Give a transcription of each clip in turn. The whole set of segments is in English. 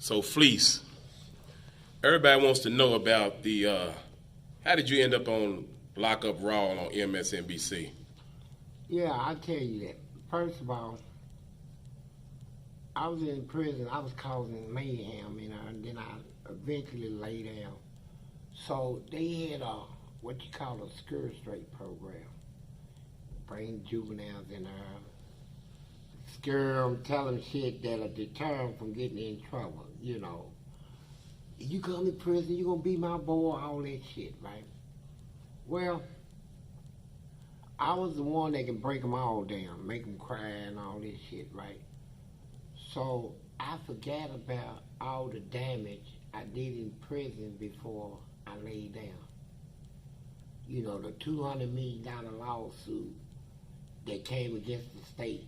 So Fleece, everybody wants to know about the. How did you end up on Lockup Raw on MSNBC? Yeah, I'll tell you that. First of all, I was in prison. I was causing mayhem, and then I eventually lay down. So they had what you call a skirt straight program. Bring juveniles in there, scare them, tell them shit that'll deter them from getting in trouble, You come to prison, you gonna be my boy, all that shit, right? Well, I was the one that can break them all down, make them cry and all this shit, right? So I forgot about all the damage I did in prison before I laid down. The $200 million lawsuit that came against the state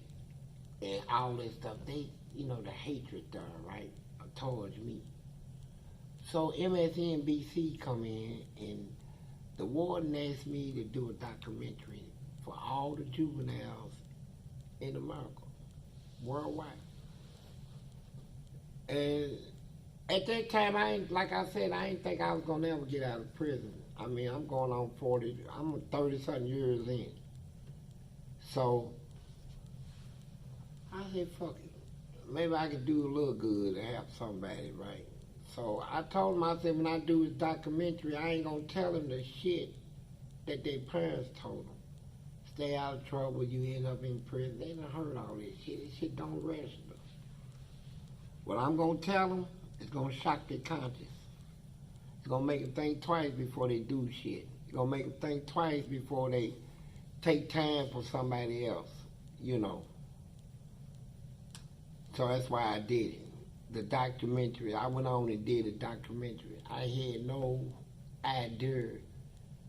and all that stuff, the hatred there, right, towards me. So MSNBC come in and the warden asked me to do a documentary for all the juveniles in America, worldwide. And at that time, I didn't think I was gonna ever get out of prison. I mean, I'm going on 30-something years in. So I said, fuck it. Maybe I could do a little good and help somebody, right? So I told myself when I do this documentary, I ain't gonna tell them the shit that their parents told them. Stay out of trouble, you end up in prison. They done heard all this shit. This shit don't register. What I'm gonna tell them is gonna shock their conscience. It's gonna make them think twice before they do shit. It's gonna make them think twice before they take time for somebody else, So that's why I did it. The documentary, I went on and did a documentary. I had no idea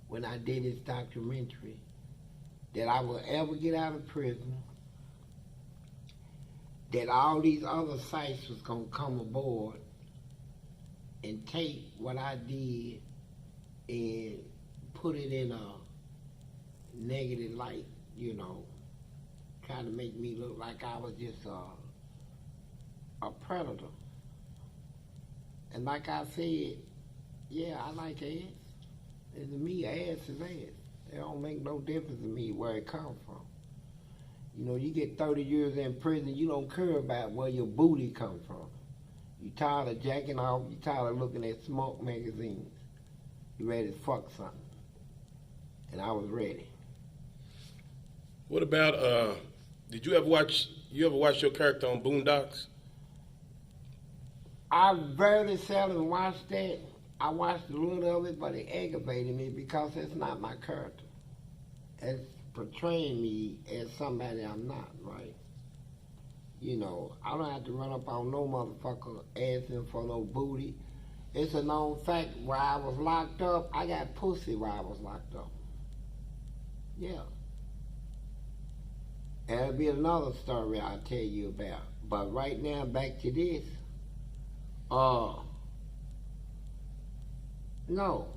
when I did this documentary that I would ever get out of prison, that all these other sites was gonna come aboard and take what I did and put it in a negative light, trying to make me look like I was just a predator. And like I said, yeah, I like ass. And to me, ass is ass. It don't make no difference to me where it comes from. You get 30 years in prison, you don't care about where your booty come from. You tired of jacking off, you tired of looking at smoke magazines. You ready to fuck something. And I was ready. What about, did you ever watch your character on Boondocks? I very seldom watched that. I watched a little of it, but it aggravated me because it's not my character. It's portraying me as somebody I'm not, right? I don't have to run up on no motherfucker asking for no booty. It's a known fact, where I was locked up, I got pussy while I was locked up. Yeah. And it'll be another story I'll tell you about. But right now, back to this. No.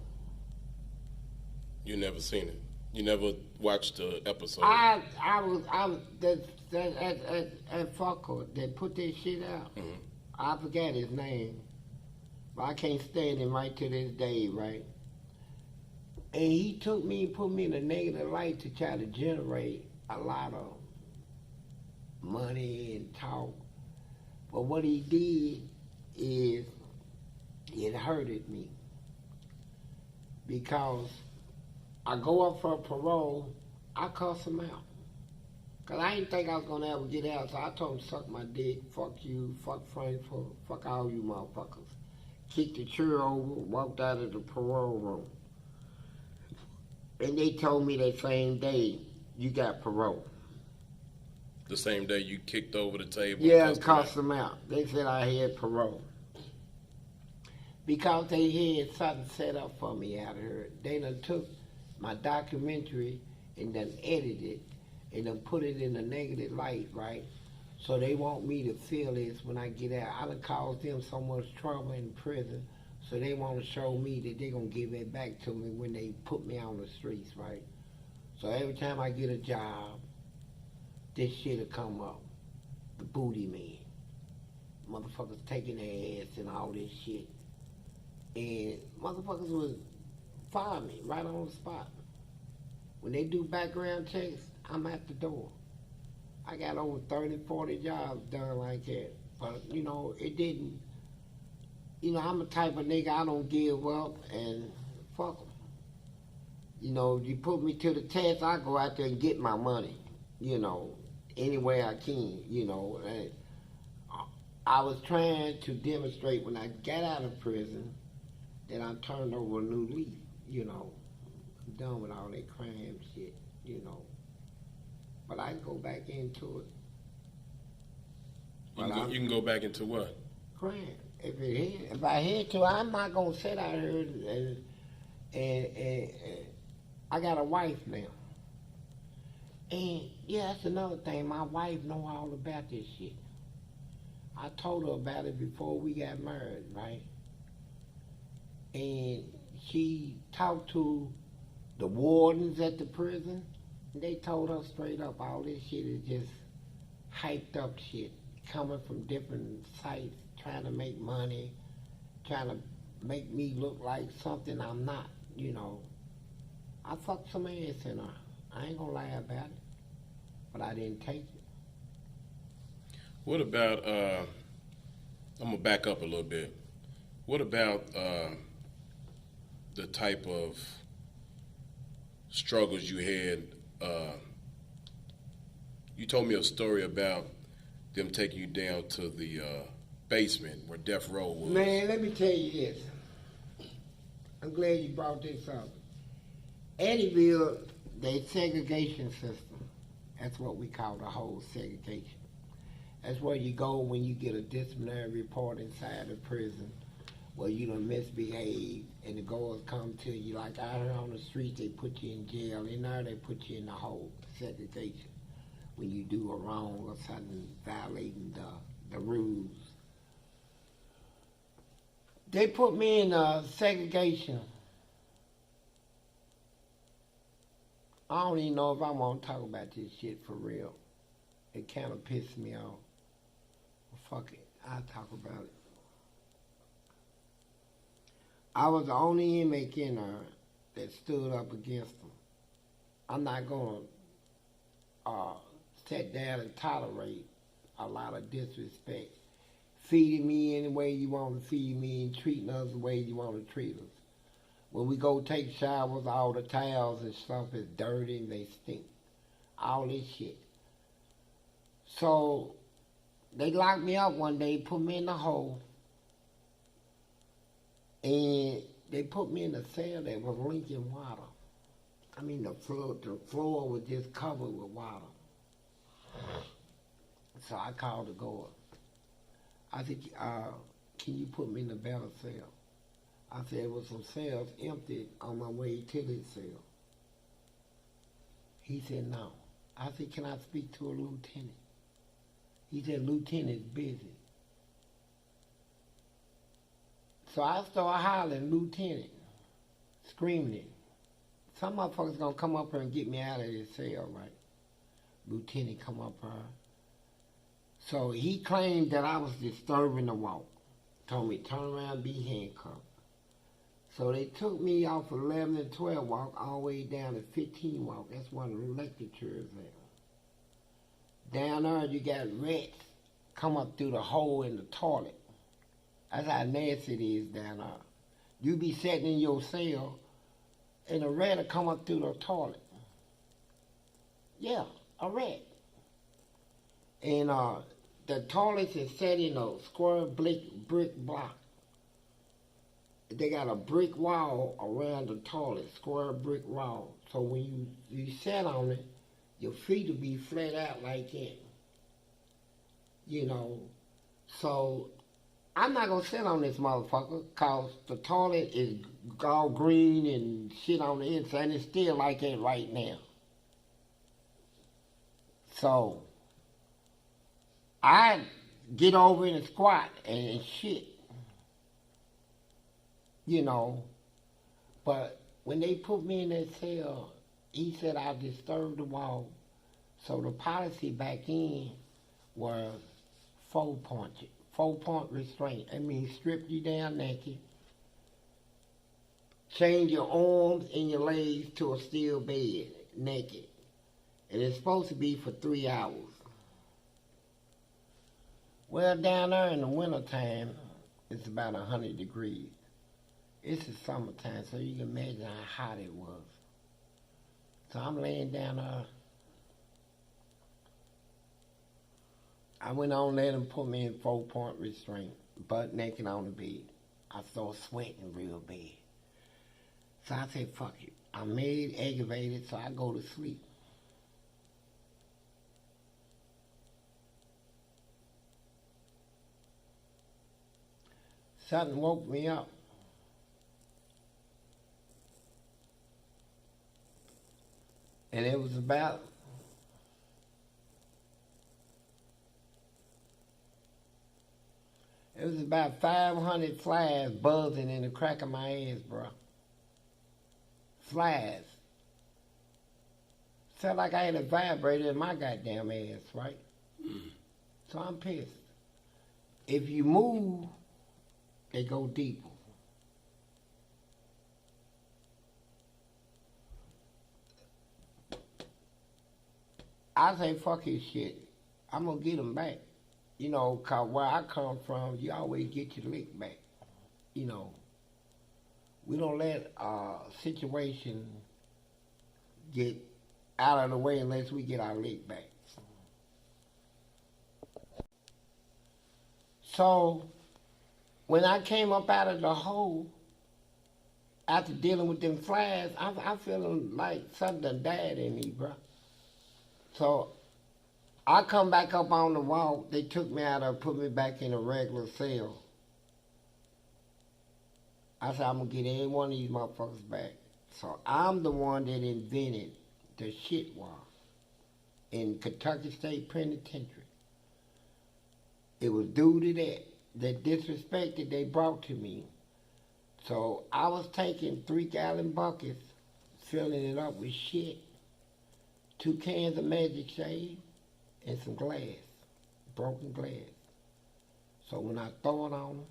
You never seen it. You never watched the episode. I was that fucker that put that shit out. Mm-hmm. I forgot his name, but I can't stand him right to this day, right? And he took me and put me in a negative light to try to generate a lot of money and talk. But what he did is it hurted me because I go up for parole, I cuss him out. Because I didn't think I was going to ever get out, so I told him to suck my dick, fuck you, fuck Frankfurt, fuck all you motherfuckers. Kicked the chair over, walked out of the parole room. And they told me that same day, you got parole. The same day you kicked over the table? Yeah, and cussed them out. They said I had parole. Because they had something set up for me out here. They done took my documentary and done edited it and done put it in a negative light, right? So they want me to feel this when I get out. I done caused them so much trouble in prison, so they want to show me that they're going to give it back to me when they put me on the streets, right? So every time I get a job, this shit'll come up. The booty man. motherfuckers taking their ass and all this shit. And motherfuckers would fire me right on the spot. When they do background checks, I'm at the door. I got over 30, 40 jobs done like that. But, you know, it didn't, you know, I'm the type of nigga I don't give up and fuck 'em. You know, you put me to the test, I go out there and get my money, you know, any way I can, you know. And I was trying to demonstrate when I got out of prison that I turned over a new leaf, you know. I'm done with all that crime shit, you know. But I can go back into it. You can go back into what? Crime. If I had to, I'm not gonna sit out here and I got a wife now. And yeah, that's another thing. My wife know all about this shit. I told her about it before we got married, right? And she talked to the wardens at the prison. And they told her straight up, all this shit is just hyped up shit, coming from different sites, trying to make money, trying to make me look like something I'm not, you know. I fucked some ass in her. I ain't gonna lie about it. But I didn't take it. What about, I'm gonna back up a little bit. What about the type of struggles you had? You told me a story about them taking you down to the basement where Death Row was. Man, let me tell you this. I'm glad you brought this up. Eddyville, they segregation system. That's what we call the whole segregation. That's where you go when you get a disciplinary report inside the prison where you done misbehaved and the guards come to you. Like out here on the street, they put you in jail. In there, they put you in the whole segregation when you do a wrong or something violating the rules. They put me in segregation. I don't even know if I want to talk about this shit for real. It kind of pissed me off. Well, fuck it. I'll talk about it. I was the only inmate in there that stood up against them. I'm not going to sit down and tolerate a lot of disrespect. Feeding me any way you want to feed me and treating us the way you want to treat us. When we go take showers, all the towels and stuff is dirty and they stink. All this shit. So they locked me up one day, put me in the hole, and they put me in a cell that was leaking water. I mean, the floor was just covered with water. So I called the guard. I said, can you put me in a better cell? I said, there was some cells empty on my way to this cell. He said, no. I said, can I speak to a lieutenant? He said, lieutenant's busy. So I started hollering, lieutenant, screaming it. Some motherfuckers gonna come up here and get me out of this cell, right? Lieutenant come up here. So he claimed that I was disturbing the walk. Told me, turn around and be handcuffed. So they took me off 11 and 12 walk all the way down to 15 walk. That's one of the electric chairs there. Down there, you got rats come up through the hole in the toilet. That's how nasty it is down there. You be sitting in your cell, and a rat will come up through the toilet. Yeah, a rat. And the toilet is set in a square brick block. They got a brick wall around the toilet, square brick wall. So when you sit on it, your feet will be flat out like that. You know, so I'm not going to sit on this motherfucker because the toilet is all green and shit on the inside, and it's still like that right now. So I get over in and squat and shit. You know, but when they put me in that cell, he said I disturbed the wall. So the policy back in was 4 4-point restraint. I mean, strip you down naked, change your arms and your legs to a steel bed, naked. And it's supposed to be for 3 hours. Well, down there in the wintertime, it's about 100 degrees. It's the summertime, so you can imagine how hot it was. So I'm laying down there. I went on, let them put me in 4-point restraint, butt naked on the bed. I started sweating real bad. So I said, fuck it. I'm made, aggravated, so I go to sleep. Something woke me up. And it was about 500 flies buzzing in the crack of my ass, bro. Flies. Felt like I had a vibrator in my goddamn ass, right? So I'm pissed. If you move, they go deeper. I say, fuck his shit. I'm gonna get him back. You know, 'cause where I come from, you always get your lick back. You know, we don't let a situation get out of the way unless we get our lick back. So, when I came up out of the hole, after dealing with them flies, I'm feeling like something done died in me, bro. So, I come back up on the walk. They took me out and put me back in a regular cell. I said, I'm going to get every one of these motherfuckers back. So I'm the one that invented the shit wall in Kentucky State Penitentiary. It was due to that disrespect that they brought to me. So I was taking 3-gallon buckets, filling it up with shit, 2 cans of Magic Shade, and some glass, broken glass. So when I throw it on them,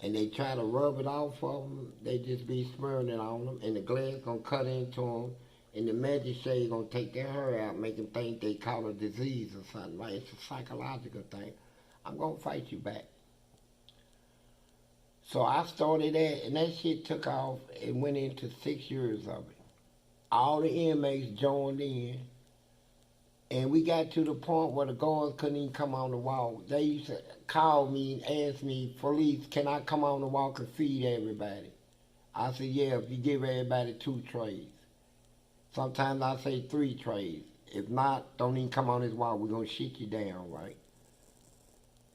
and they try to rub it off of them, they just be smearing it on them, and the glass gonna cut into them, and the Magic Shade gonna take their hair out, make them think they caught a disease or something. Like, it's a psychological thing. I'm gonna fight you back. So I started that, and that shit took off and went into 6 years of it. All the inmates joined in, and we got to the point where the guards couldn't even come on the wall. They used to call me and ask me, Fleece, can I come on the wall and feed everybody? I said, yeah, if you give everybody 2 trays. Sometimes I say 3 trays. If not, don't even come on this wall. We're going to shit you down, right?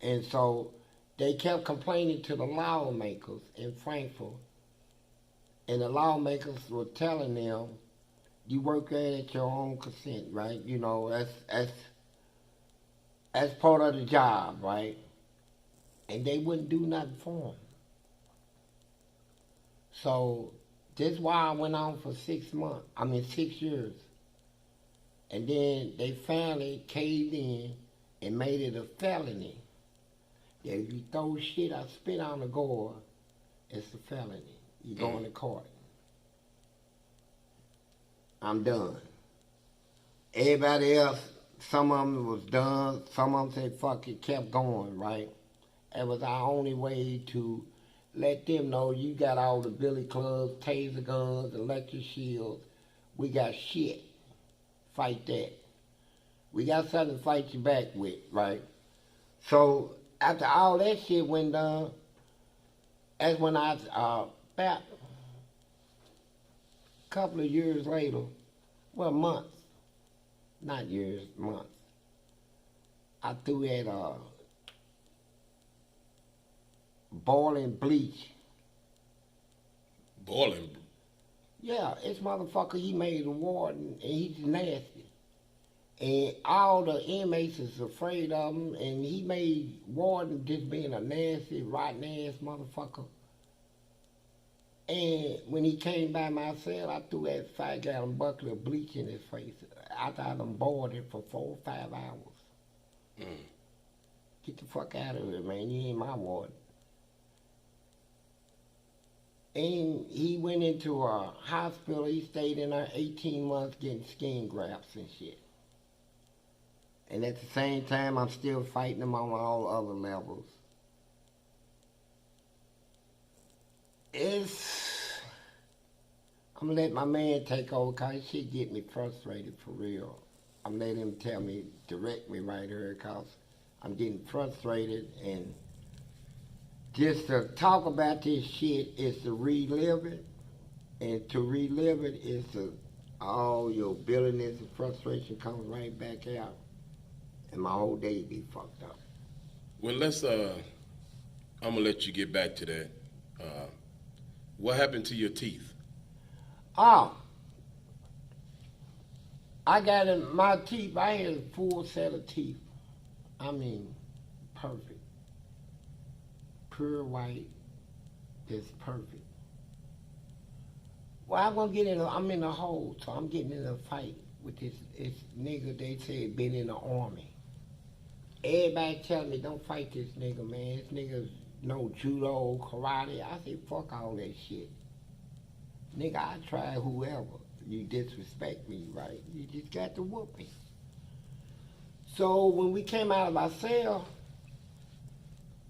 And so they kept complaining to the lawmakers in Frankfurt. And the lawmakers were telling them, you work there at your own consent, right? You know, that's part of the job, right? And they wouldn't do nothing for them. So this is why I went on for 6 years. And then they finally caved in and made it a felony. That if you throw shit or spit on the guard, it's a felony. You go into court. I'm done. Everybody else, some of them was done. Some of them said, fuck it, kept going, right? It was our only way to let them know you got all the billy clubs, taser guns, electric shields. We got shit. Fight that. We got something to fight you back with, right? So after all that shit went down, that's when I, about a couple of years later, well, months, not years, months, I threw that boiling bleach. Boiling? Yeah, this motherfucker, he made a warden, and he's nasty. And all the inmates is afraid of him, and he made warden just being a nasty, rotten-ass motherfucker. And when he came by my cell, I threw that 5-gallon bucket of bleach in his face after I done boiled it for 4 or 5 hours. Get the fuck out of here, man. You ain't my ward. And he went into a hospital. He stayed in there 18 months getting skin grafts and shit. And at the same time, I'm still fighting him on all other levels. I'm gonna let my man take over because shit get me frustrated for real. I'm letting him tell me, direct me right here because I'm getting frustrated, and just to talk about this shit is to relive it, and to relive it is to all your bitterness and frustration comes right back out, and my whole day be fucked up. Well, I'm gonna let you get back to that. What happened to your teeth? Oh, I got in my teeth. I had a full set of teeth. I mean, perfect. Pure white, just perfect. Well, I'm in a hole, so I'm getting in a fight with this nigga they said been in the army. Everybody telling me, don't fight this nigga, man. This nigga no judo, karate. I said, fuck all that shit. Nigga, I try whoever. You disrespect me, right? You just got to whoop me. So when we came out of our cell,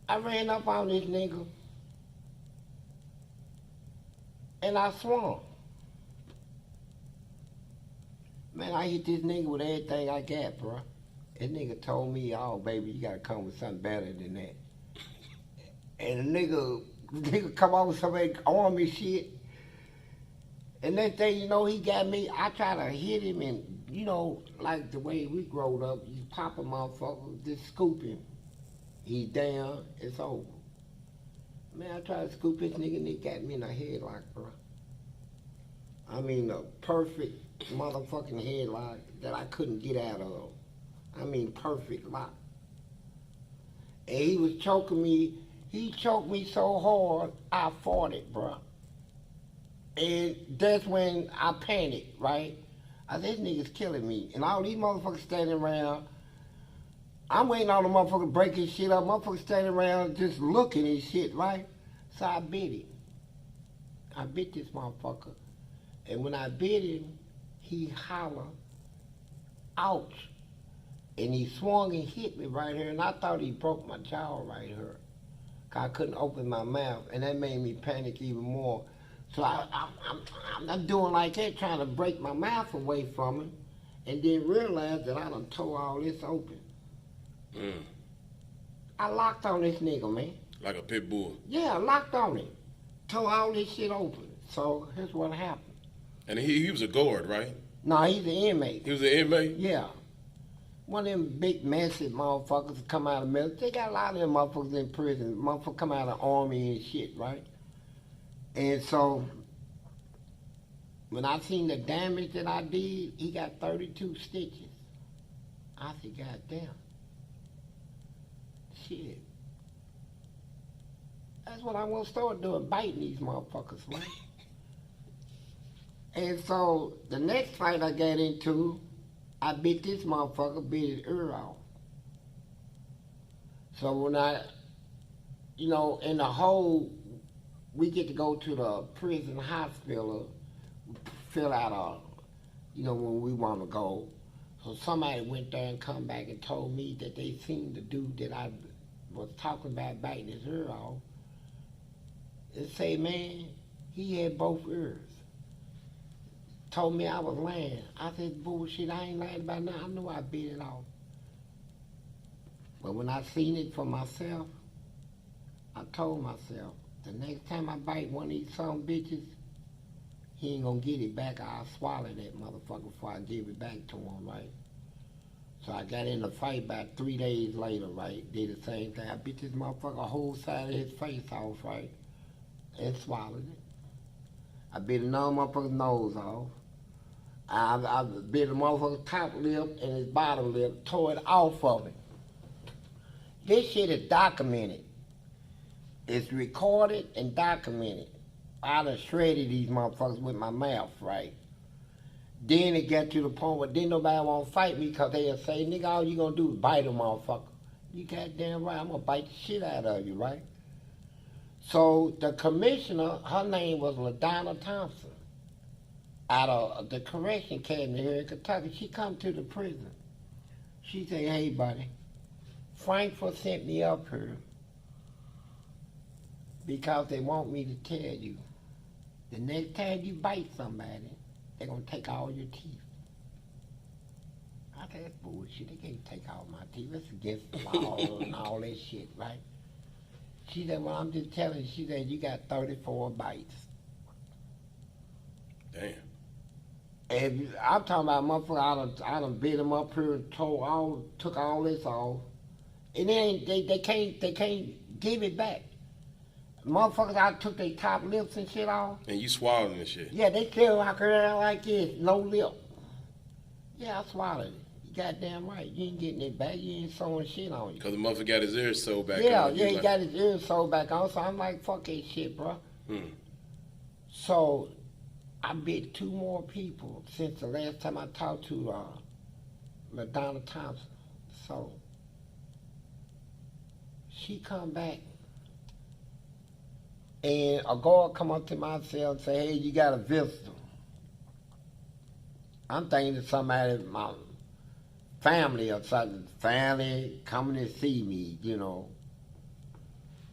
I ran up on this nigga and I swung. Man, I hit this nigga with everything I got, bro. That nigga told me, oh, baby, you gotta come with something better than that. And the nigga come out with some army shit. And next thing you know, he got me. I try to hit him, and you know, like the way we growed up, you pop a motherfucker, just scoop him. He's down, it's over. Man, I tried to scoop this nigga, and he got me in a headlock, bro. I mean, a perfect motherfucking headlock that I couldn't get out of. I mean, perfect lock. And he was choking me. He choked me so hard, I fought it, bro. And that's when I panicked, right? I said, this nigga's killing me. And all these motherfuckers standing around. I'm waiting on the motherfucker breaking shit up. Motherfuckers standing around just looking and shit, right? So I bit him. I bit this motherfucker. And when I bit him, he hollered, ouch. And he swung and hit me right here. And I thought he broke my jaw right here. Cause I couldn't open my mouth. And that made me panic even more. So I'm doing like that, trying to break my mouth away from him, and then realize that I done tore all this open. I locked on this nigga, man. Like a pit bull? Yeah, I locked on him. Tore all this shit open. So here's what happened. And he was a guard, right? No, he's an inmate. He was an inmate? Yeah. One of them big, massive motherfuckers that come out of the military. They got a lot of them motherfuckers in prison. Motherfuckers come out of the army and shit, right? And so, when I seen the damage that I did, he got 32 stitches. I said, God damn. Shit. That's what I want to start doing, biting these motherfuckers, man. And so, the next fight I got into, I bit this motherfucker, bit his ear off. So when in the hole, we get to go to the prison hospital, fill out when we want to go. So somebody went there and come back and told me that they seen the dude that I was talking about biting his ear off. And say, man, he had both ears. Told me I was lying. I said, bullshit, I ain't lying about nothing. I knew I bit it off. But when I seen it for myself, I told myself, the next time I bite one of these some bitches, he ain't gonna get it back. I'll swallow that motherfucker before I give it back to him, right? So I got in a fight about 3 days later, right? Did the same thing. I bit this motherfucker whole side of his face off, right? And swallowed it. I bit another motherfucker's nose off. I bit a motherfucker's top lip and his bottom lip, tore it off of him. This shit is documented. It's recorded and documented. I done shredded these motherfuckers with my mouth, right? Then it got to the point where didn't nobody want to fight me because they'll say, nigga, all you gonna do is bite a motherfucker. You goddamn right, I'm gonna bite the shit out of you, right? So the commissioner, her name was LaDonna Thompson, out of the correction cabinet here in Kentucky. She come to the prison. She said, hey, buddy, Frankfurt sent me up here because they want me to tell you, the next time you bite somebody, they're going to take all your teeth. I said, that's bullshit. They can't take all my teeth. It's against the law and all that shit, right? She said, well, I'm just telling you. She said, you got 34 bites. Damn. And I'm talking about motherfucker, I done beat them up here and took all this off. And they can't give it back. Motherfuckers, I took their top lips and shit off. And you swallowing this shit? Yeah, they still walk around like this, no lip. Yeah, I swallowed it. You goddamn right. You ain't getting it back. You ain't sewing shit on you. Because the motherfucker got his ears sewed back on. on. Yeah, he got his ears sewed back on. So I'm like, fuck that shit, bro. So I bit 2 more people since the last time I talked to LaDonna Thompson. So she come back. And a guard come up to my cell and say, hey, you got a visitor. I'm thinking it's somebody, my family or something, family coming to see me, you know.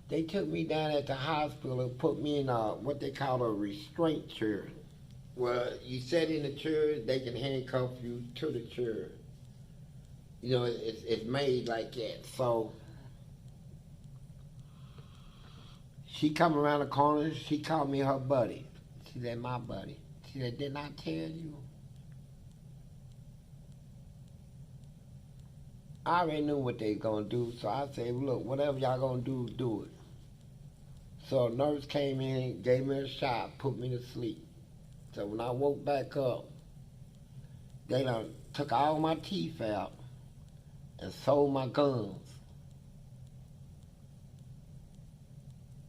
They took me down at the hospital and put me in what they call a restraint chair. Well, you sit in the chair, they can handcuff you to the chair. You know, it's made like that. So she come around the corner, she called me her buddy. She said, my buddy. She said, didn't I tell you? I already knew what they gonna do, so I said, look, whatever y'all gonna do, do it. So a nurse came in, gave me a shot, put me to sleep. So when I woke back up, they done took all my teeth out and sold my gums.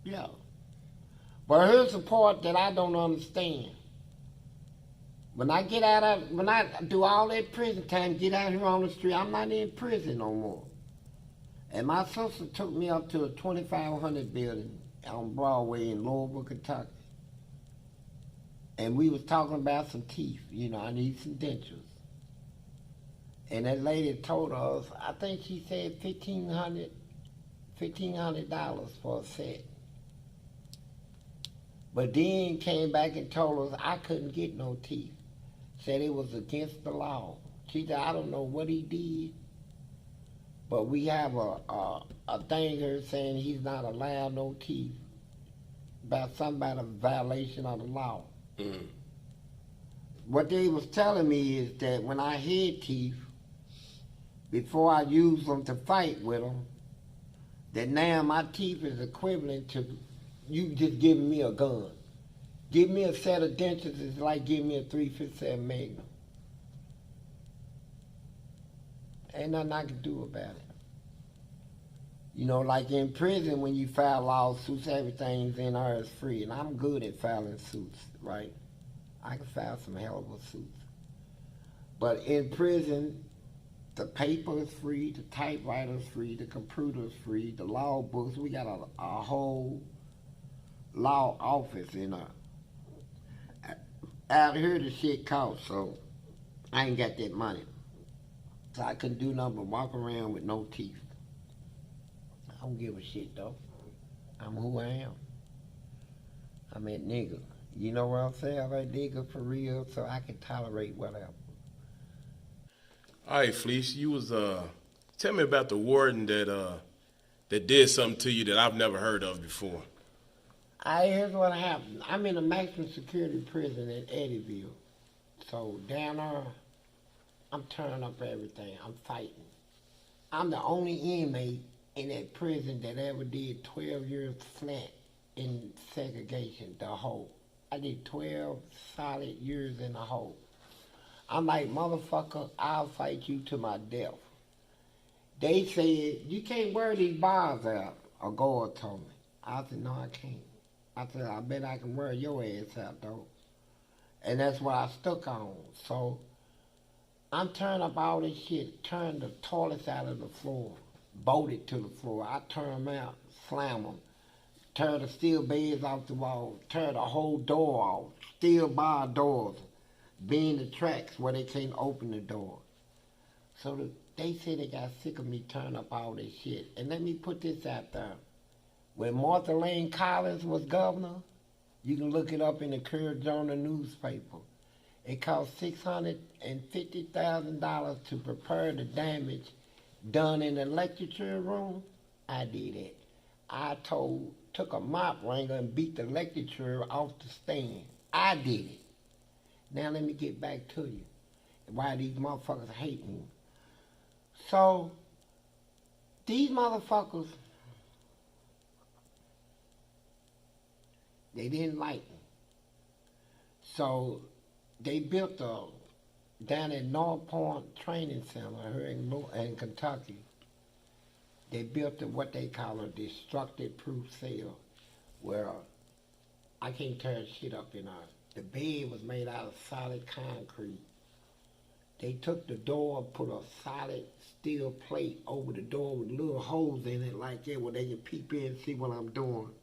Yeah. But here's the part that I don't understand. When I do all that prison time, get out here on the street, I'm not in prison no more. And my sister took me up to a 2500 building on Broadway in Louisville, Kentucky. And we was talking about some teeth. You know, I need some dentures. And that lady told us, I think she said $1,500 for a set. But then came back and told us I couldn't get no teeth. Said it was against the law. She said, I don't know what he did, but we have a thing here saying he's not allowed no teeth about some about a violation of the law. What they was telling me is that when I had teeth, before I used them to fight with them, that now my teeth is equivalent to you just giving me a gun. Give me a set of dentures is like giving me a .357 Magnum. Ain't nothing I can do about it. You know, like in prison when you file lawsuits, everything's in there is free. And I'm good at filing suits, right? I can file some hell of a suits. But in prison, the paper is free, the typewriter is free, the computer is free, the law books. We got a whole law office in there. Out here the shit costs, so I ain't got that money. So I couldn't do nothing but walk around with no teeth. I don't give a shit though. I'm who I am. I'm that nigga. You know what I'm saying? I'm that nigga for real, so I can tolerate whatever. All right, Fleece, you was tell me about the warden that did something to you that I've never heard of before. Here's what happened. I'm in a maximum security prison in Eddyville. So down there, I'm turning up everything. I'm fighting. I'm the only inmate in that prison that ever did 12 years flat in segregation, the hole. I did 12 solid years in the hole. I'm like, motherfucker, I'll fight you to my death. They said, you can't wear these bars out, a guard told me. I said, no, I can't. I said, I bet I can wear your ass out, though. And that's what I stuck on. So I'm turning up all this shit, turning the toilets out of the floor. bolted to the floor. I turn them out, slam them, tear the steel beds off the wall, tear the whole door off, steel bar doors, bend the tracks where they can't open the door. So they said they got sick of me turning up all this shit. And let me put this out there. When Martha Lane Collins was governor, you can look it up in the Courier Journal newspaper. It cost $650,000 to prepare the damage done in the lecture room. I did it. I took a mop wranger and beat the lecture off the stand. I did it. Now let me get back to you. Why these motherfuckers hate me. So, these motherfuckers, they didn't like me. So, they built down at North Point Training Center here in Kentucky, they built what they call a destructive proof cell, where I can't tear shit up in there. The bed was made out of solid concrete. They took the door, put a solid steel plate over the door with little holes in it like that where they can peep in and see what I'm doing.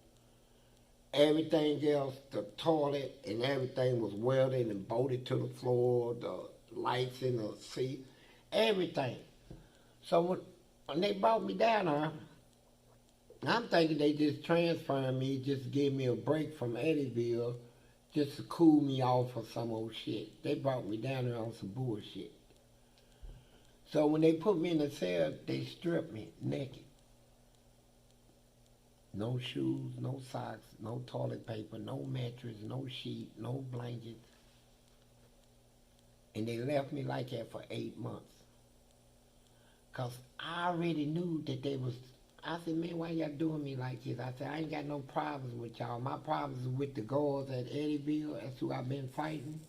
Everything else, the toilet and everything was welded and bolted to the floor, the lights in the seat, everything. So when they brought me down there, I'm thinking they just transferred me, just gave me a break from Eddyville, just to cool me off for some old shit. They brought me down there on some bullshit. So when they put me in the cell, they stripped me naked. No shoes, no socks, no toilet paper, no mattress, no sheet, no blankets. And they left me like that for 8 months. Because I already knew that they was, I said, man, why y'all doing me like this? I said, I ain't got no problems with y'all. My problems is with the guards at Eddyville. That's who I've been fighting.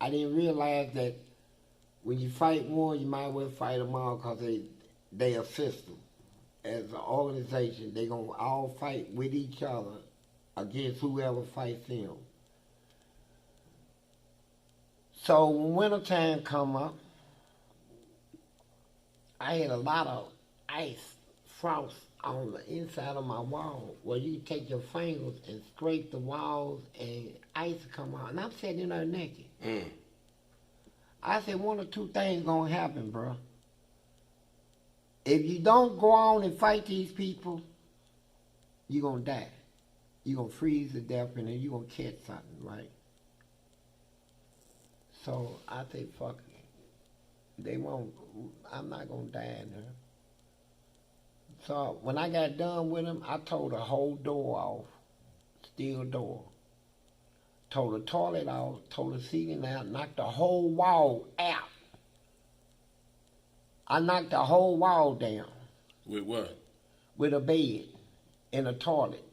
I didn't realize that when you fight one, you might as well fight them all because they a system. As an organization, they going to all fight with each other against whoever fights them. So when wintertime come up, I had a lot of ice, frost on the inside of my wall where you take your fingers and scrape the walls and ice come out. And I'm sitting there naked. I said, one or two things gonna happen, bro. If you don't go on and fight these people, you're gonna die. You're gonna freeze to death and then you're gonna catch something, right? So I say, fuck it. I'm not gonna die in there. So when I got done with them, I tore the whole door off, steel door. Tore the toilet off, tore the ceiling out, knocked the whole wall out. I knocked the whole wall down. With what? With a bed and a toilet.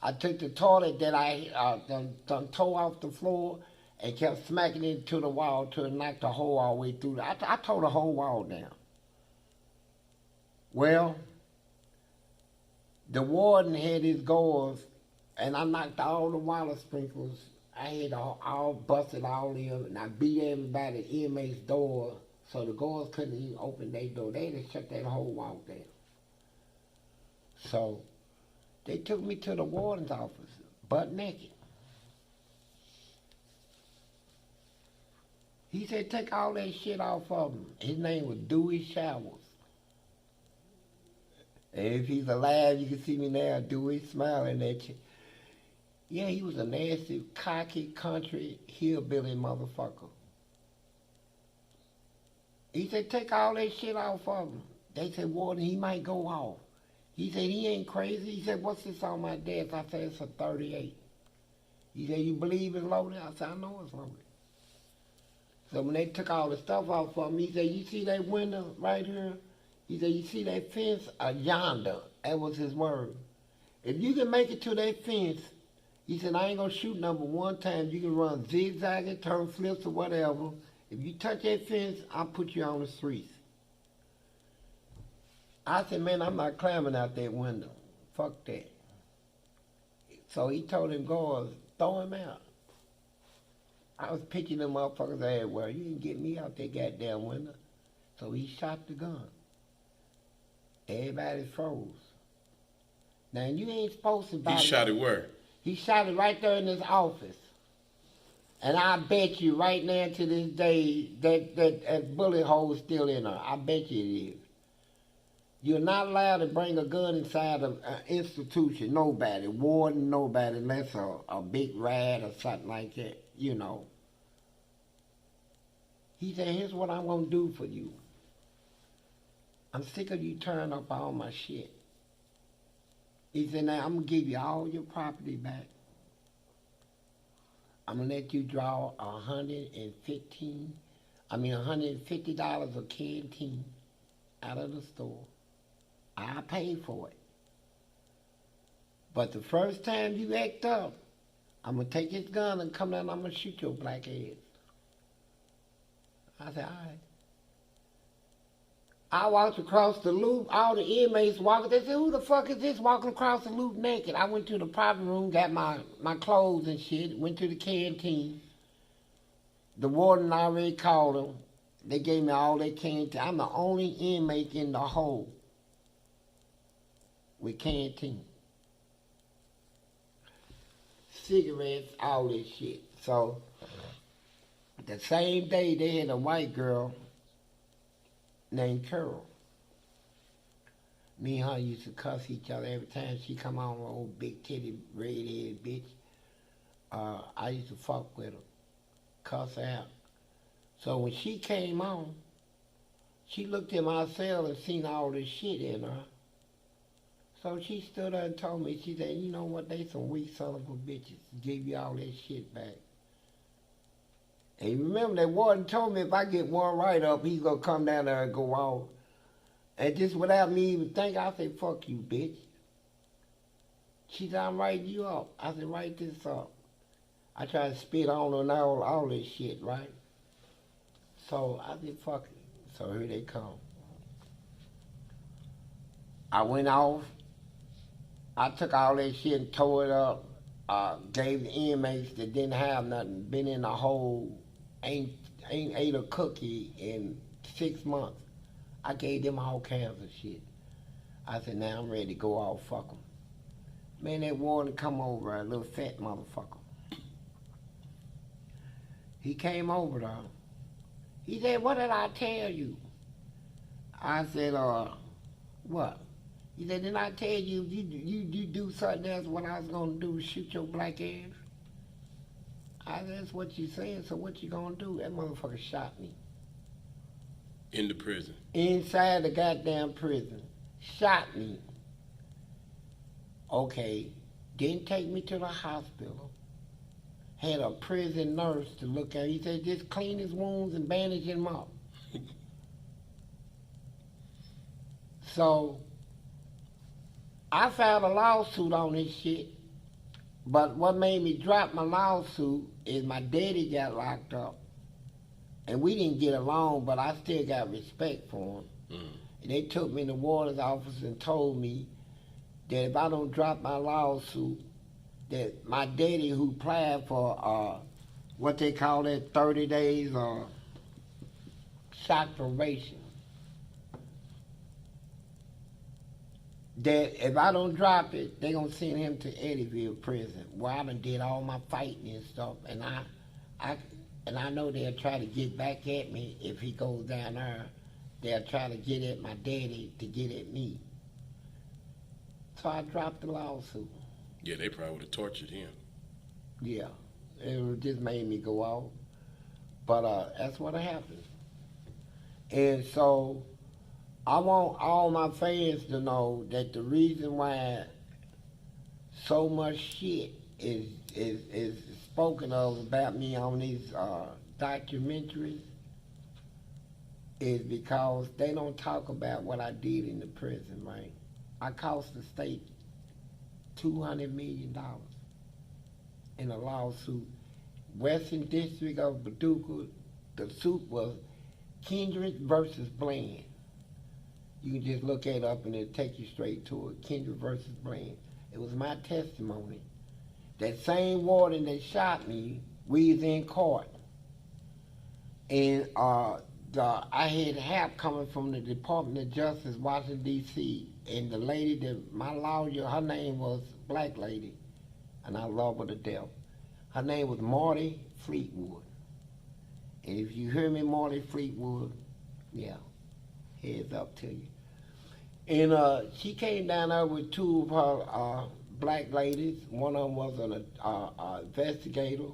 I took the toilet that I done tore off the floor and kept smacking it to the wall till it knocked the hole all the way through. I tore the whole wall down. Well, the warden had his guards, and I knocked all the water sprinklers. I had all busted all in, and I beat everybody at the inmate's door, so the guards couldn't even open their door. They had to shut that whole wall down. So they took me to the warden's office, butt naked. He said, take all that shit off of him. His name was Dewey Showers. And if he's alive, you can see me now, Dewey, smiling at you. Yeah, he was a nasty, cocky, country, hillbilly motherfucker. He said, take all that shit off of him. They said, Warden, he might go off. He said, he ain't crazy. He said, what's this on my desk? I said, it's a 38. He said, you believe it's loaded? I said, I know it's loaded. So when they took all the stuff off of him, he said, you see that window right here? He said, you see that fence yonder? That was his word. If you can make it to that fence, he said, I ain't going to shoot number one time. You can run zigzagging, turn flips or whatever. If you touch that fence, I'll put you on the streets. I said, man, I'm not climbing out that window. Fuck that. So he told them guards, throw him out. I was pitching them motherfuckers everywhere. You didn't get me out that goddamn window. So he shot the gun. Everybody froze. Now you ain't supposed to buy He shot it where? He shot it right there in his office. And I bet you right now to this day that bullet hole is still in her. I bet you it is. You're not allowed to bring a gun inside an institution, nobody, warden, nobody, unless a big rat or something like that, you know. He said, here's what I'm going to do for you. I'm sick of you tearing up all my shit. He said, now I'm going to give you all your property back. I'm going to let you draw $150 a canteen out of the store. I pay for it. But the first time you act up, I'm going to take this gun and come down and I'm going to shoot your black ass. I said, all right. I walked across the loop, all the inmates walking. They said, who the fuck is this walking across the loop naked? I went to the private room, got my clothes and shit, went to the canteen. The warden already called them. They gave me all their canteen. I'm the only inmate in the hole with canteen. Cigarettes, all this shit. So, the same day they had a white girl named Carol. Me and her used to cuss each other every time she come on, old big titty, red-headed bitch. I used to fuck with her, cuss her out. So when she came on, she looked at my cell and seen all this shit in her. So she stood there and told me, she said, you know what, they some weak son of a bitches. Give you all that shit back. And remember, that warden told me if I get one write-up, he's going to come down there and go off. And just without me even thinking, I said, fuck you, bitch. She said, I'm writing you up. I said, write this up. I tried to spit on her and all this shit, right? So I said, fuck it. So here they come. I went off. I took all that shit and tore it up. Gave the inmates that didn't have nothing, been in a hole, ain't ate a cookie in 6 months. I gave them all kinds of shit. I said, now I'm ready to go off, fuck them. Man, that warden come over, a little fat motherfucker. He came over though. He said, what did I tell you? I said, what? He said, didn't I tell you, you do something else, what I was going to do was shoot your black ass? I said, that's what you said, so what you going to do? That motherfucker shot me. In the prison? Inside the goddamn prison. Shot me. Okay, didn't take me to the hospital. Had a prison nurse to look at. He said, just clean his wounds and bandage him up. So, I filed a lawsuit on this shit, but what made me drop my lawsuit is my daddy got locked up. And we didn't get along, but I still got respect for him. And they took me in the warden's office and told me that if I don't drop my lawsuit, that my daddy who applied for what they call it, 30 days shock probation, that if I don't drop it, they gonna send him to Eddyville prison, where I done did all my fighting and stuff, and I know they'll try to get back at me if he goes down there. They'll try to get at my daddy to get at me. So I dropped the lawsuit. Yeah, they probably would have tortured him. Yeah, it just made me go out. But that's what happened. And so I want all my fans to know that the reason why so much shit is spoken of about me on these documentaries is because they don't talk about what I did in the prison, right? I cost the state $200 million in a lawsuit. Western District of Paducah, the suit was Kendrick versus Bland. You can just look it up and it'll take you straight to it. Kendrick versus Bland. It was my testimony. That same warden that shot me, we was in court. And I had help coming from the Department of Justice, Washington D.C., and the lady that my lawyer, her name was black lady, and I love her to death. Her name was Marty Fleetwood. And if you hear me, Marty Fleetwood, yeah, heads up to you. And she came down there with two of her black ladies. One of them was an investigator,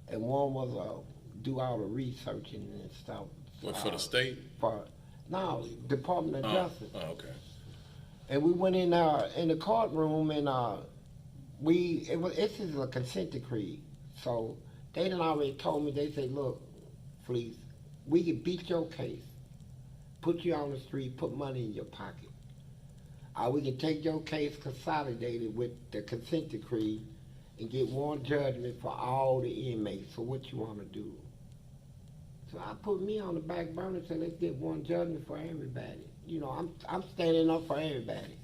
and one was do all the researching and stuff. What, for the state? No, Department of Justice. Oh, okay. And we went in the courtroom, and this is a consent decree. So they done already told me, they said, look, Fleece, we can beat your case, put you on the street, put money in your pocket. We can take your case consolidated with the consent decree and get one judgment for all the inmates. So what you want to do? So I put me on the back burner and said, let's get one judgment for everybody. You know, I'm standing up for everybody.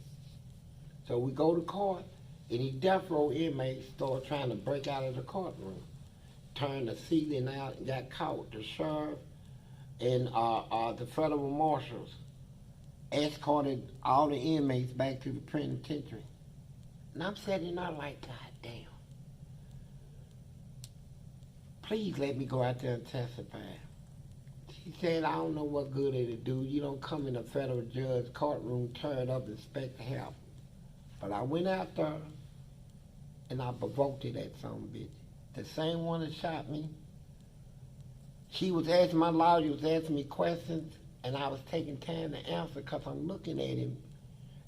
So we go to court, and these death row inmates start trying to break out of the courtroom, turned the ceiling out and got caught. The sheriff and the federal marshals escorted all the inmates back to the penitentiary. And I'm sitting there like, God damn. Please let me go out there and testify. She said, I don't know what good it'll do. You don't come in a federal judge courtroom, turn up and expect to help. But I went out there and I provoked that son of a bitch. The same one that shot me. She was asking, my lawyer was asking me questions, and I was taking time to answer because I'm looking at him.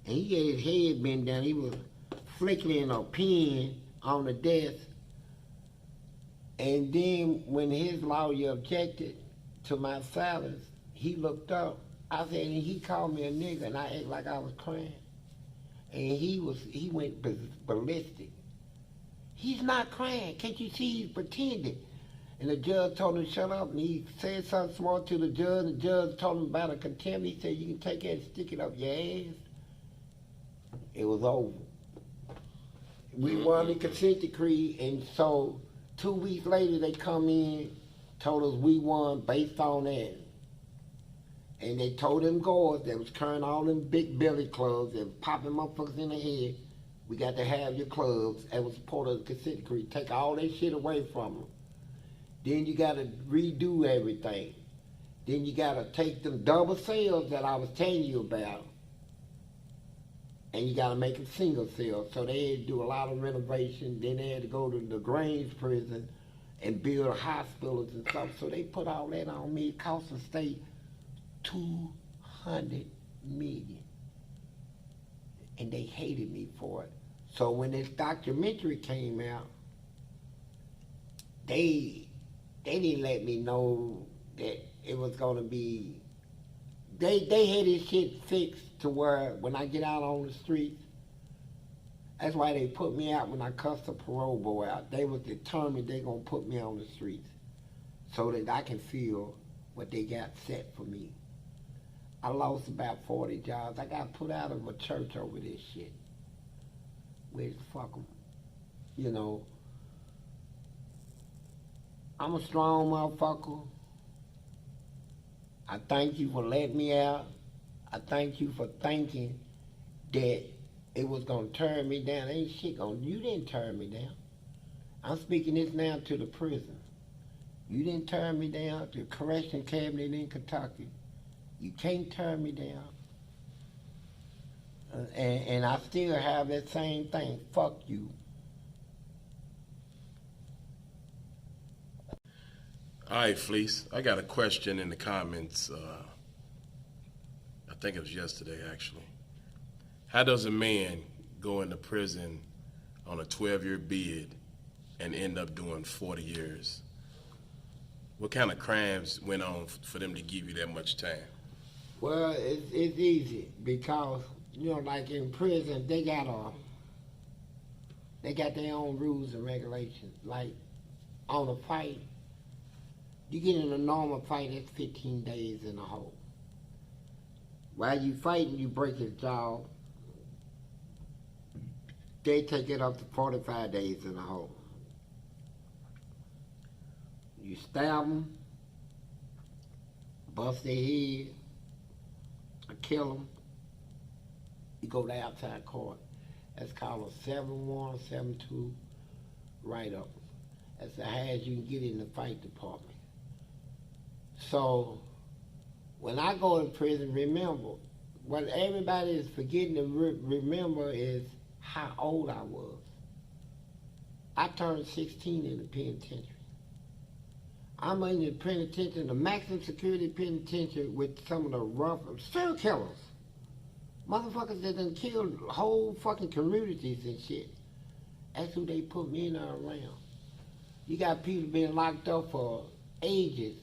And he had his head bent down. He was flickering a pen on the desk. And then when his lawyer objected to my silence, he looked up. I said, and he called me a nigger, and I acted like I was crying. And he went ballistic. He's not crying. Can't you see he's pretending? And the judge told him to shut up, and he said something smart to the judge. The judge told him about a contempt. He said, you can take that and stick it up your ass. It was over. We won the consent decree, and so 2 weeks later they come in, told us we won based on that. And they told them guards that was carrying all them big belly clubs and popping motherfuckers in the head, we got to have your clubs. That was part of the consent decree. Take all that shit away from them. Then you got to redo everything. Then you got to take them double cells that I was telling you about, and you got to make them single cells. So they had to do a lot of renovation. Then they had to go to the Grange prison and build hospitals and stuff. So they put all that on me. It cost the state $200 million. And they hated me for it. So when this documentary came out, they didn't let me know that it was gonna be, they had this shit fixed to where when I get out on the streets, that's why they put me out when I cussed the parole boy out. They was determined they gonna put me on the streets so that I can feel what they got set for me. I lost about 40 jobs. I got put out of a church over this shit. Where's fuck them? You know, I'm a strong motherfucker. I thank you for letting me out. I thank you for thinking that it was gonna turn me down. Ain't shit gonna, you didn't turn me down. I'm speaking this now to the prison. You didn't turn me down, the correction cabinet in Kentucky. You can't turn me down. And I still have that same thing. Fuck you. All right, Fleece. I got a question in the comments. I think it was yesterday, actually. How does a man go into prison on a 12-year bid and end up doing 40 years? What kind of crimes went on for them to give you that much time? Well, it's easy because, you know, like in prison, they got their own rules and regulations. Like on a fight, you get in a normal fight, it's 15 days in a hole. While you fighting, you break his jaw. They take it up to 45 days in a hole. You stab him, bust their head, or kill them. You go to outside court. That's called a 7-1, 7-2 write-up. That's the highest you can get in the fight department. So, when I go to prison, remember, what everybody is forgetting to remember is how old I was. I turned 16 in the penitentiary. I'm in the penitentiary, the maximum security penitentiary with some of the rough serial killers. Motherfuckers that done killed whole fucking communities and shit. That's who they put me in there around. You got people being locked up for ages.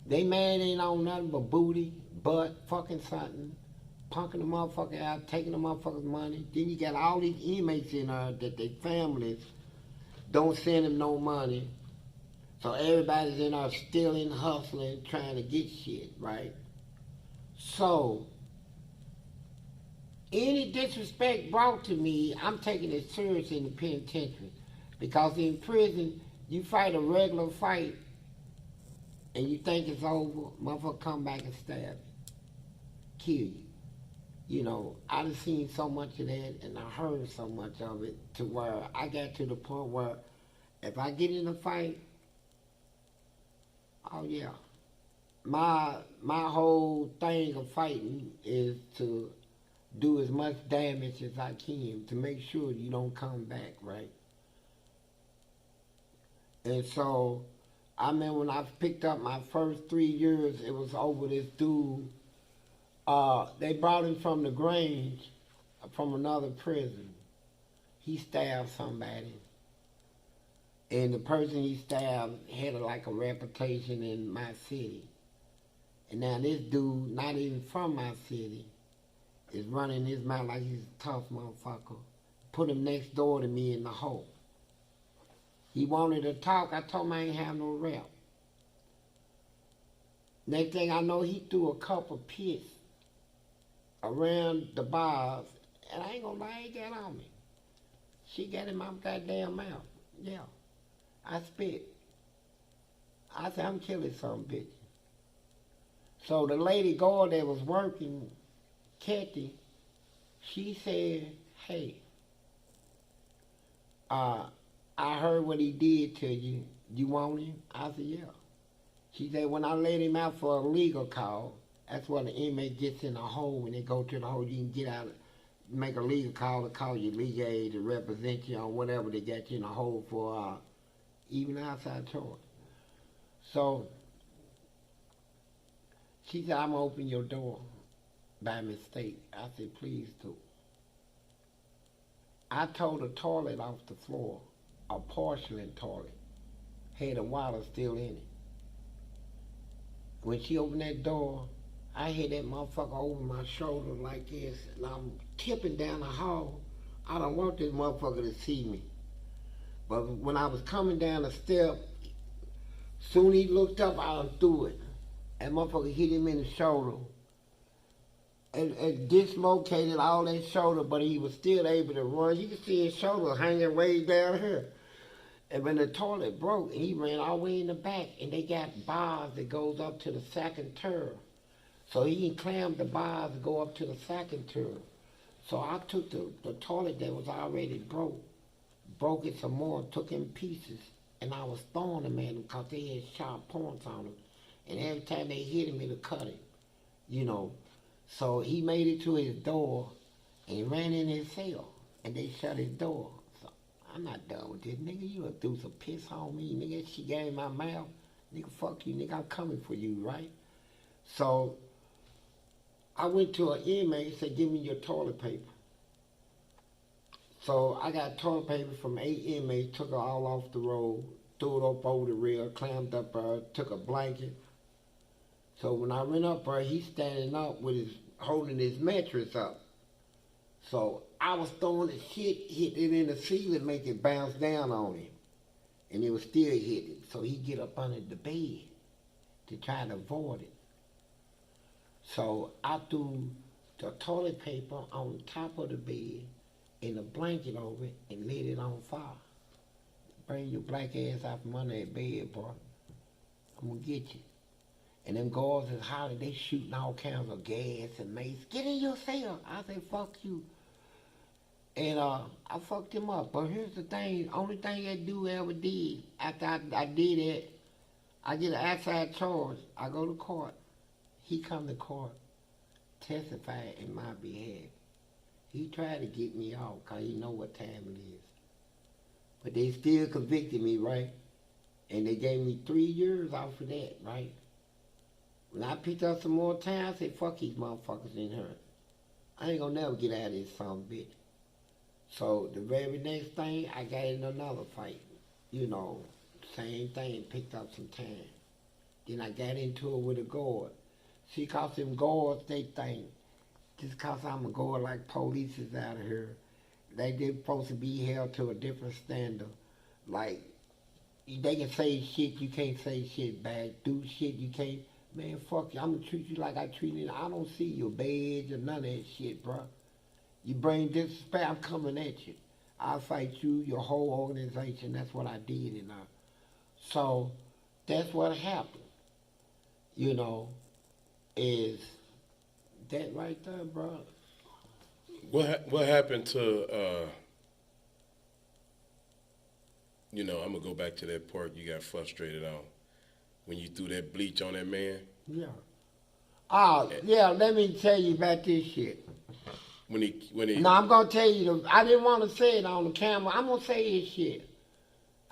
They man ain't on nothing but booty, butt, fucking something, punking the motherfucker out, taking the motherfucker's money. Then you got all these inmates in there that their families don't send them no money. So everybody's in there stealing, hustling, trying to get shit, right? So, any disrespect brought to me, I'm taking it serious in the penitentiary. Because in prison, you fight a regular fight and you think it's over, motherfucker come back and stab you, kill you. You know, I done seen so much of that and I heard so much of it to where I got to the point where if I get in a fight, oh yeah, my whole thing of fighting is to do as much damage as I can to make sure you don't come back, right? And so, I remember when I picked up my first 3 years, it was over this dude. They brought him from the Grange, from another prison. He stabbed somebody. And the person he stabbed had like a reputation in my city. And now this dude, not even from my city, is running his mouth like he's a tough motherfucker. Put him next door to me in the hole. He wanted to talk. I told him I ain't have no rep. Next thing I know, he threw a couple pits around the bars, and I ain't gonna lie, he got on me. She got in my goddamn mouth. Yeah. I spit. I said, I'm killing some bitch. So the lady guard that was working, Kathy, she said, hey, I heard what he did to you. You want him? I said, yeah. She said, when I let him out for a legal call, that's when the inmate gets in a hole. When they go to the hole, you can get out, make a legal call to call your legal aid to represent you on whatever they got you in a hole for, even outside choice. So, she said, I'm going to open your door by mistake. I said, please do. I tore the toilet off the floor, a porcelain toilet, had the water still in it. When she opened that door, I had that motherfucker over my shoulder like this, and I'm tipping down the hall. I don't want this motherfucker to see me. But when I was coming down the step, soon he looked up, I threw it. That motherfucker hit him in the shoulder. It dislocated all that shoulder, but he was still able to run. You can see his shoulder hanging way down here. And when the toilet broke, he ran all the way in the back, and they got bars that goes up to the second tier. So he can clamp the bars to go up to the second tier. So I took the toilet that was already broke it some more, took it in pieces, and I was throwing them at him because they had sharp points on them. And every time they hit him, it'll cut him, you know. So he made it to his door, and he ran in his cell, and they shut his door. So I'm not done with this, nigga. You done threw some piss on me, nigga. She got in my mouth. Nigga, fuck you, nigga. I'm coming for you, right? So I went to an inmate and said, give me your toilet paper. So I got toilet paper from 8 inmates, took it all off the road, threw it up over the rail, climbed up there, took a blanket. So when I went up there, he's standing up with holding his mattress up. So I was throwing the shit, hit it in the ceiling, make it bounce down on him. And it was still hitting. So he get up under the bed to try to avoid it. So I threw the toilet paper on top of the bed and a blanket over it and lit it on fire. Bring your black ass out from under that bed, boy. I'm gonna get you. And them guards is hollering, they shooting all kinds of gas and mace. Get in your cell. I say, fuck you. And I fucked him up. But here's the thing, only thing that dude ever did, after I did it, I get an outside charge. I go to court. He come to court, testify in my behalf. He tried to get me off because he know what time it is. But they still convicted me, right? And they gave me 3 years off of that, right? When I picked up some more time, I said, fuck these motherfuckers in here. I ain't gonna never get out of this son of a bitch. So the very next thing, I got in another fight. You know, same thing, picked up some time. Then I got into it with a guard. See, cause them guards, they think, just cause I'm a guard like police is out of here, they're supposed to be held to a different standard. Like, they can say shit, you can't say shit back. Do shit, you can't. Man, fuck you. I'm gonna treat you like I treated. I don't see your badge or none of that shit, bro. You bring disrespect, I'm coming at you. I'll fight you, your whole organization. That's what I did, and so that's what happened. You know, is that right there, bro? What happened to? You know, I'm gonna go back to that part you got frustrated on when you threw that bleach on that man. Yeah. Oh, yeah. Let me tell you about this shit. When he. No, I'm gonna tell you. I didn't want to say it on the camera. I'm gonna say this shit.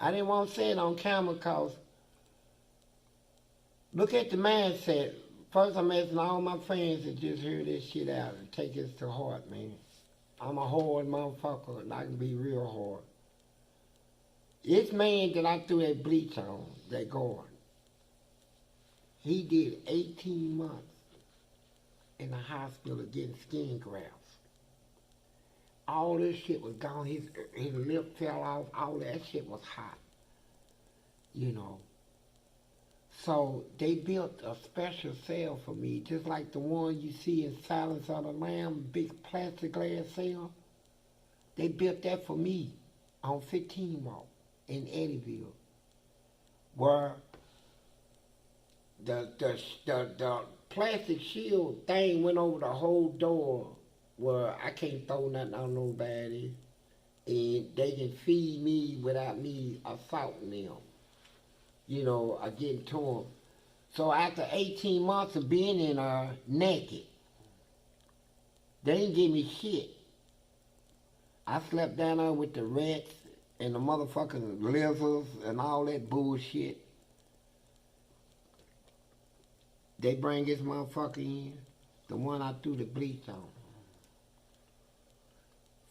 I didn't want to say it on camera because look at the mindset. First, I'm asking all my friends to just hear this shit out and take this to heart, man. I'm a hard motherfucker, and I can be real hard. This man that I threw that bleach on, that guard, he did 18 months in the hospital getting skin grafts. All this shit was gone. His lip fell off. All that shit was hot. You know. So they built a special cell for me, just like the one you see in Silence of the Lamb, big plastic glass cell. They built that for me on 15 Walk in Eddyville, where the plastic shield thing went over the whole door, where I can't throw nothing on nobody, and they can feed me without me assaulting them. You know, I get to them. So after 18 months of being in there naked, they didn't give me shit. I slept down there with the rats and the motherfucking lizards and all that bullshit. They bring this motherfucker in, the one I threw the bleach on.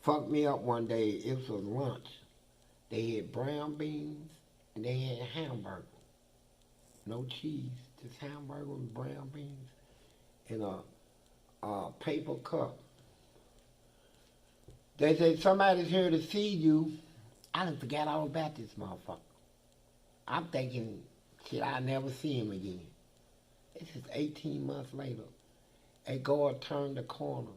Fucked me up one day. It was lunch. They had brown beans and they had hamburger. No cheese, just hamburger and brown beans in a paper cup. They said, somebody's here to see you. I done forgot all about this motherfucker. I'm thinking, shit, I'll never see him again. This is 18 months later. A guard turned the corner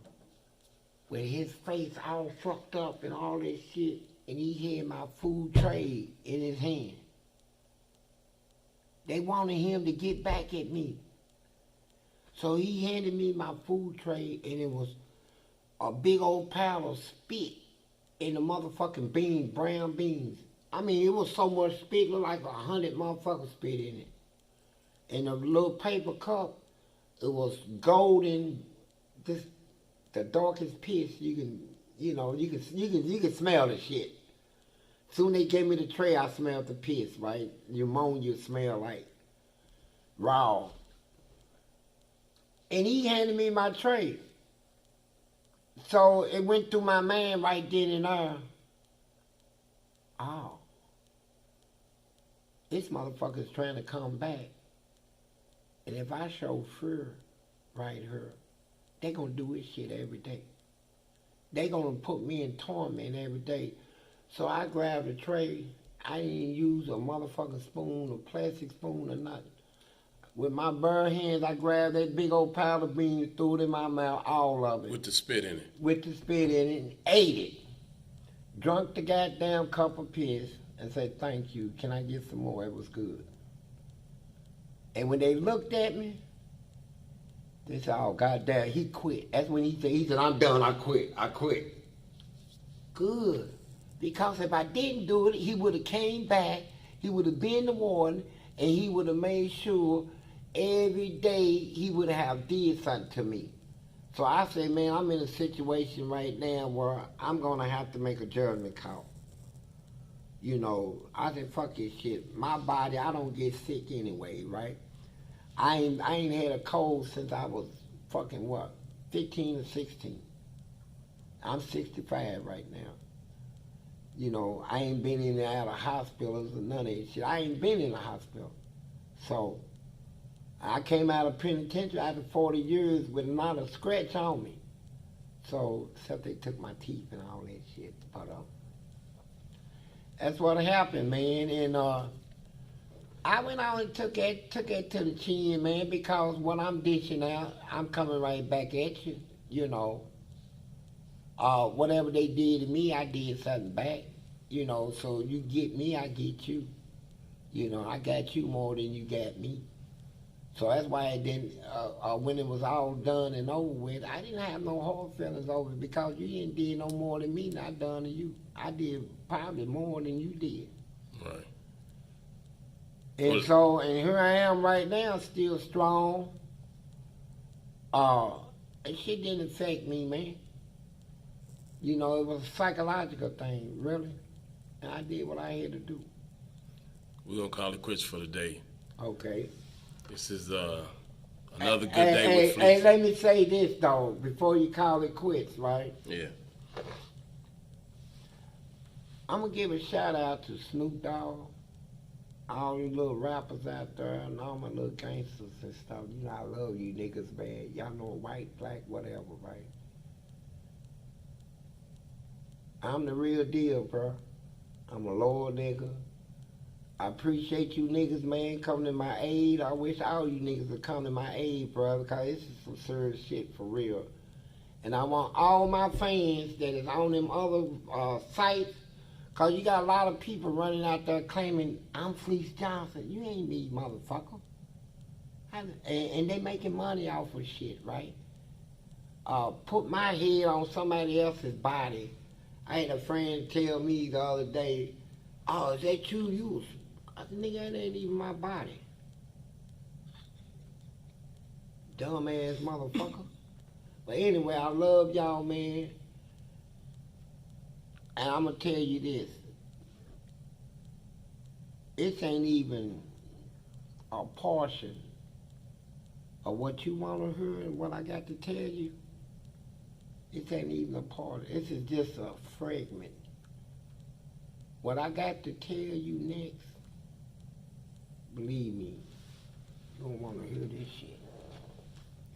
with his face all fucked up and all that shit, and he had my food tray in his hand. They wanted him to get back at me. So he handed me my food tray, and it was a big old pile of spit in the motherfucking beans, brown beans. I mean, it was so much spit, looked like 100 motherfuckers spit in it. In a little paper cup, it was golden, just the darkest piss you can smell the shit. Soon they gave me the tray, I smelled the piss, right? Pneumonia smell like raw. And he handed me my tray. So it went through my mind right then and there. Oh, this motherfucker's trying to come back. And if I show fear right here, they gonna do this shit every day. They gonna put me in torment every day. So I grabbed a tray. I didn't use a motherfucking spoon, a plastic spoon or nothing. With my bare hands, I grabbed that big old pile of beans, threw it in my mouth, all of it. With the spit in it. With the spit in it, and ate it. Drunk the goddamn cup of piss and said, thank you, can I get some more? It was good. And when they looked at me, they said, oh, goddamn, he quit. That's when he said, I'm done, I quit. Good. Because if I didn't do it, he would have came back, he would have been the warden, and he would have made sure every day he would have did something to me. So I say, man, I'm in a situation right now where I'm going to have to make a judgment call. You know, I said, fuck this shit. My body, I don't get sick anyway, right? I ain't had a cold since I was fucking what, 15 or 16. I'm 65 right now. You know, I ain't been in and out of hospitals or none of that shit. I ain't been in a hospital. So, I came out of penitentiary after 40 years with not a scratch on me. So, except they took my teeth and all that shit. But, that's what happened, man. And, I went out and took it to the chin, man, because what I'm dishing out, I'm coming right back at you, you know. Whatever they did to me, I did something back, you know. So you get me, I get you. You know, I got you more than you got me. So that's why it didn't, when it was all done and over with, I didn't have no hard feelings over it because you didn't did no more than me, not done to you. I did probably more than you did. Right. And so, and here I am right now, still strong. That shit didn't affect me, man. You know, it was a psychological thing, really. And I did what I had to do. We're going to call it quits for the day. Okay. This is another good day with Fleece. Hey, let me say this, though, before you call it quits, right? Yeah. I'm going to give a shout out to Snoop Dogg, all you little rappers out there, and all my little gangsters and stuff. You know, I love you niggas, man. Y'all know white, black, whatever, right? I'm the real deal, bro. I'm a loyal nigga. I appreciate you niggas, man, coming to my aid. I wish all you niggas would come to my aid, bro, because this is some serious shit for real. And I want all my fans that is on them other sites, because you got a lot of people running out there claiming, I'm Fleece Johnson. You ain't me, motherfucker. And they making money off of shit, right? Put my head on somebody else's body. I had a friend tell me the other day, oh, is that you? I said, nigga, that ain't even my body. Dumbass motherfucker. But anyway, I love y'all, man. And I'm going to tell you this. This ain't even a portion of what you want to hear and what I got to tell you. This ain't even a part. This is just a fragment. What I got to tell you next, believe me, you don't want to hear this shit.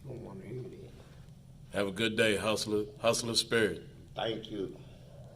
You don't want to hear this. Have a good day, hustler spirit. Thank you.